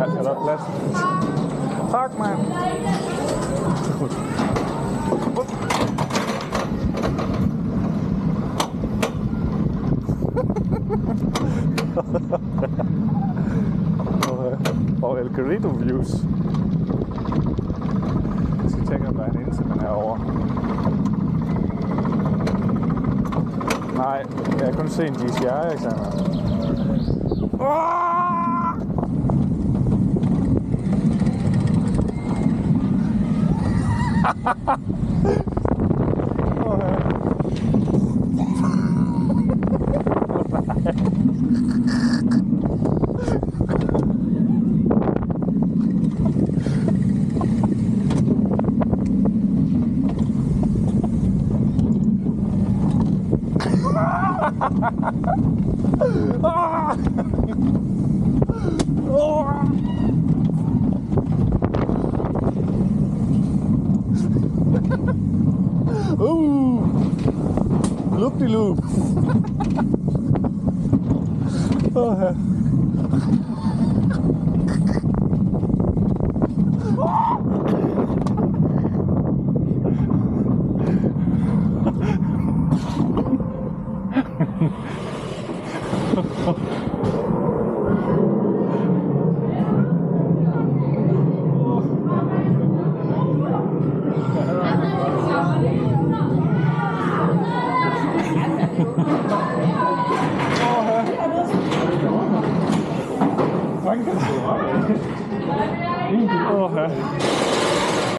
Er der plads? Tak, mand. Og El Querido views. Jeg skal tjekke, om der er en indsætning herovre. Nej, jeg har kun set en DCI, Alexander. Loop-de-loop. Åh,